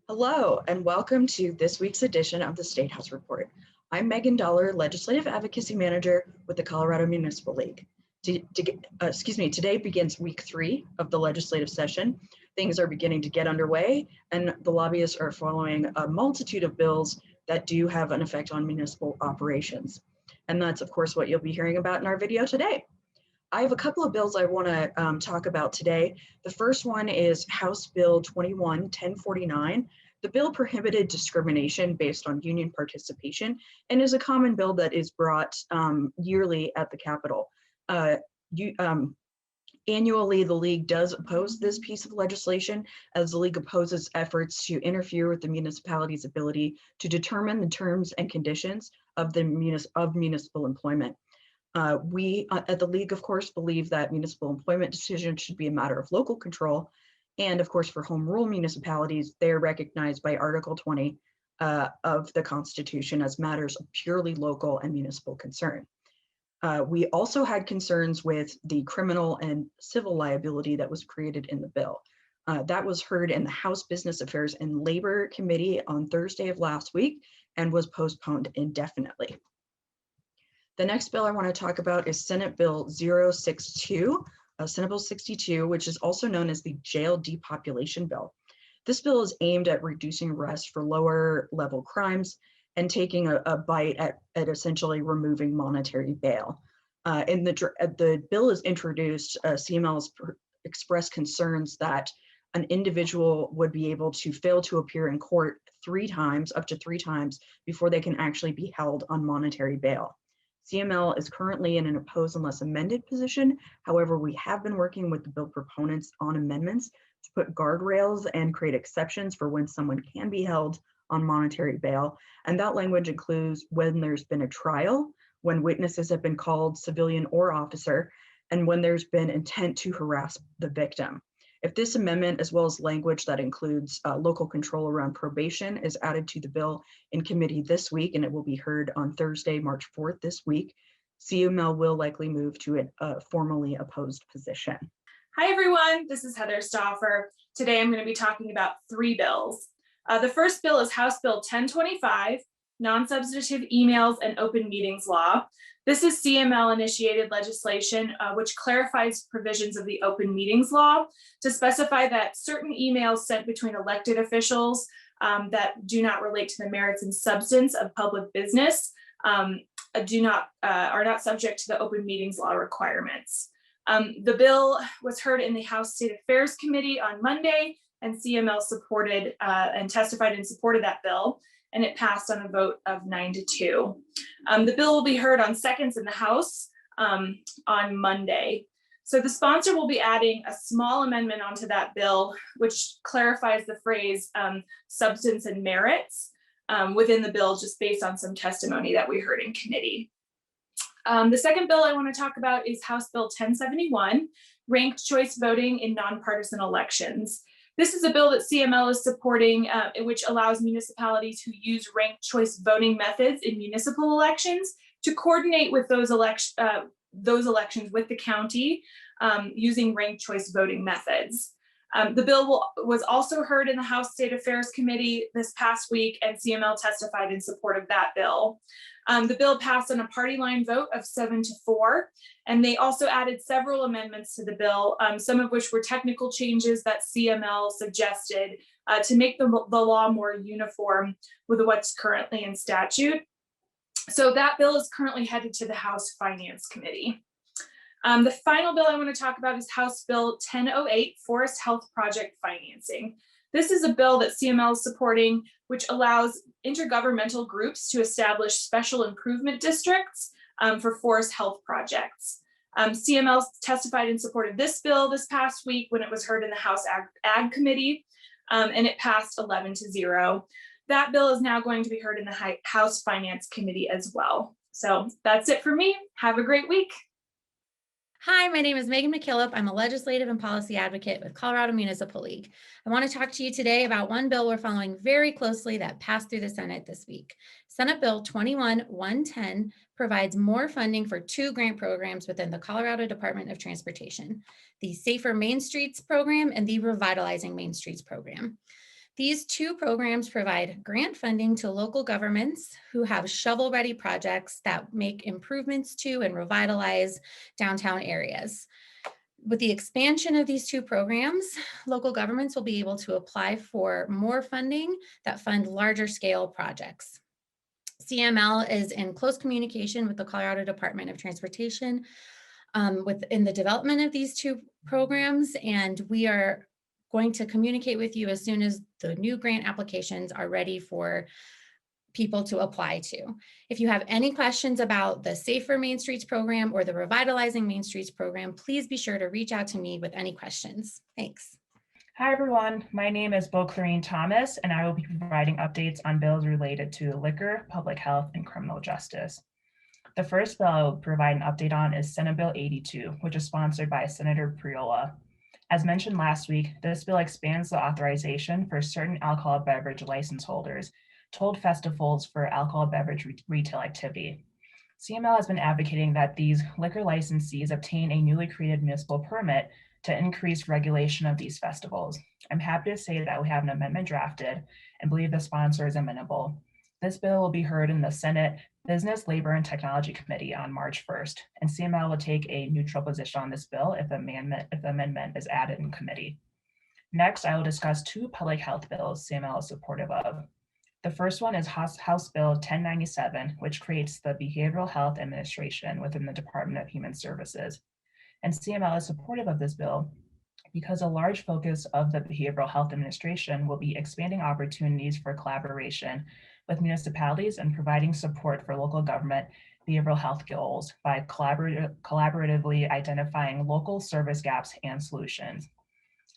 Hello, and welcome to this week's edition of the Statehouse Report. I'm Megan Dollar, Legislative Advocacy Manager with the Colorado Municipal League. Today begins week 3 of the legislative session. Things are beginning to get underway, and the lobbyists are following a multitude of bills that do have an effect on municipal operations. And that's, of course, what you'll be hearing about in our video today. I have a couple of bills I want to talk about today. The first one is House Bill 21-1049. The bill prohibited discrimination based on union participation and is a common bill that is brought yearly at the Capitol. Annually, the League does oppose this piece of legislation, as the League opposes efforts to interfere with the municipality's ability to determine the terms and conditions of municipal employment. We at the League, of course, believe that municipal employment decisions should be a matter of local control. And of course, for home rule municipalities, they are recognized by Article 20 of the Constitution as matters of purely local and municipal concern. We also had concerns with the criminal and civil liability that was created in the bill. That was heard in the House Business Affairs and Labor Committee on Thursday of last week and was postponed indefinitely. The next bill I want to talk about is Senate Bill 062, Senate Bill 62, which is also known as the Jail Depopulation Bill. This bill is aimed at reducing arrests for lower level crimes and taking a bite at essentially removing monetary bail. The bill is introduced, CML's expressed concerns that an individual would be able to fail to appear in court up to three times before they can actually be held on monetary bail. CML is currently in an oppose unless amended position. However, we have been working with the bill proponents on amendments to put guardrails and create exceptions for when someone can be held on monetary bail. And that language includes when there's been a trial, when witnesses have been called, civilian or officer, and when there's been intent to harass the victim. If this amendment, as well as language that includes local control around probation, is added to the bill in committee this week, and it will be heard on Thursday, March 4th this week, CML will likely move to a formally opposed position. Hi everyone, this is Heather Stauffer. Today I'm going to be talking about 3 bills. The first bill is House Bill 1025, Non-Substantive Emails and Open Meetings Law. This is CML-initiated legislation which clarifies provisions of the Open Meetings Law to specify that certain emails sent between elected officials that do not relate to the merits and substance of public business are not subject to the Open Meetings Law requirements. The bill was heard in the House State Affairs Committee on Monday, and CML supported and testified in support of that bill, and it passed on a vote of 9-2. The bill will be heard on seconds in the House on Monday. So the sponsor will be adding a small amendment onto that bill, which clarifies the phrase substance and merits within the bill, just based on some testimony that we heard in committee. The second bill I want to talk about is House Bill 1071, Ranked Choice Voting in Nonpartisan Elections. This is a bill that CML is supporting, which allows municipalities who use ranked choice voting methods in municipal elections to coordinate with those elections with the county using ranked choice voting methods. The bill was also heard in the House State Affairs Committee this past week, and CML testified in support of that bill. The bill passed on a party line vote of 7-4, and they also added several amendments to the bill, some of which were technical changes that CML suggested to make the law more uniform with what's currently in statute. So that bill is currently headed to the House Finance Committee. The final bill I want to talk about is House Bill 1008, Forest Health Project Financing. This is a bill that CML is supporting, which allows intergovernmental groups to establish special improvement districts for forest health projects. CML testified in support of this bill this past week when it was heard in the House Ag Committee, and it passed 11-0. That bill is now going to be heard in the House Finance Committee as well. So that's it for me. Have a great week. Hi, my name is Megan McKillop. I'm a legislative and policy advocate with Colorado Municipal League. I want to talk to you today about one bill we're following very closely that passed through the Senate this week. Senate Bill 21-110 provides more funding for 2 grant programs within the Colorado Department of Transportation, the Safer Main Streets program and the Revitalizing Main Streets program. These two programs provide grant funding to local governments who have shovel-ready projects that make improvements to and revitalize downtown areas. With the expansion of these two programs, local governments will be able to apply for more funding that fund larger scale projects. CML is in close communication with the Colorado Department of Transportation within the development of these two programs, and we are going to communicate with you as soon as the new grant applications are ready for people to apply to. If you have any questions about the Safer Main Streets program or the Revitalizing Main Streets program, please be sure to reach out to me with any questions. Thanks. Hi, everyone. My name is Bo Clarine Thomas, and I will be providing updates on bills related to liquor, public health, and criminal justice. The first bill I will provide an update on is Senate Bill 82, which is sponsored by Senator Priola. As mentioned last week, this bill expands the authorization for certain alcohol beverage license holders to hold festivals for alcohol beverage retail activity. CML has been advocating that these liquor licensees obtain a newly created municipal permit to increase regulation of these festivals. I'm happy to say that we have an amendment drafted and believe the sponsor is amenable. This bill will be heard in the Senate Business, Labor, and Technology Committee on March 1st, and CML will take a neutral position on this bill if the amendment is added in committee. Next, I will discuss two public health bills CML is supportive of. The first one is House Bill 1097, which creates the Behavioral Health Administration within the Department of Human Services. And CML is supportive of this bill because a large focus of the Behavioral Health Administration will be expanding opportunities for collaboration with municipalities and providing support for local government behavioral health goals by collaboratively identifying local service gaps and solutions.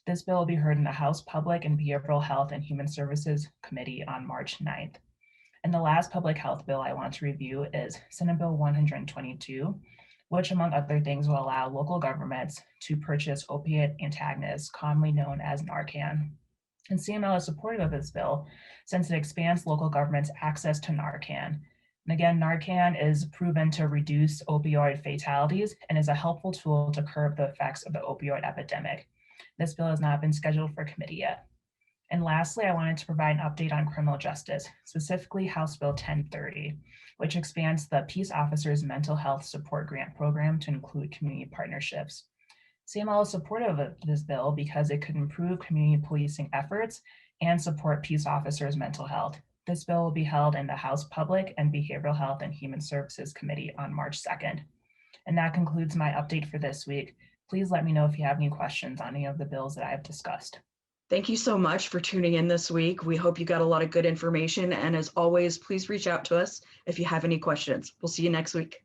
This bill will be heard in the House Public and Behavioral Health and Human Services Committee on March 9th. And the last public health bill I want to review is Senate Bill 122, which among other things will allow local governments to purchase opiate antagonists, commonly known as Narcan. And CML is supportive of this bill since it expands local governments' access to Narcan. And again, Narcan is proven to reduce opioid fatalities and is a helpful tool to curb the effects of the opioid epidemic. This bill has not been scheduled for committee yet. And lastly, I wanted to provide an update on criminal justice, specifically House Bill 1030, which expands the Peace Officers Mental Health Support Grant Program to include community partnerships. CML is supportive of this bill because it could improve community policing efforts and support peace officers' mental health. This bill will be held in the House Public and Behavioral Health and Human Services Committee on March 2nd. And that concludes my update for this week. Please let me know if you have any questions on any of the bills that I have discussed. Thank you so much for tuning in this week. We hope you got a lot of good information. And as always, please reach out to us if you have any questions. We'll see you next week.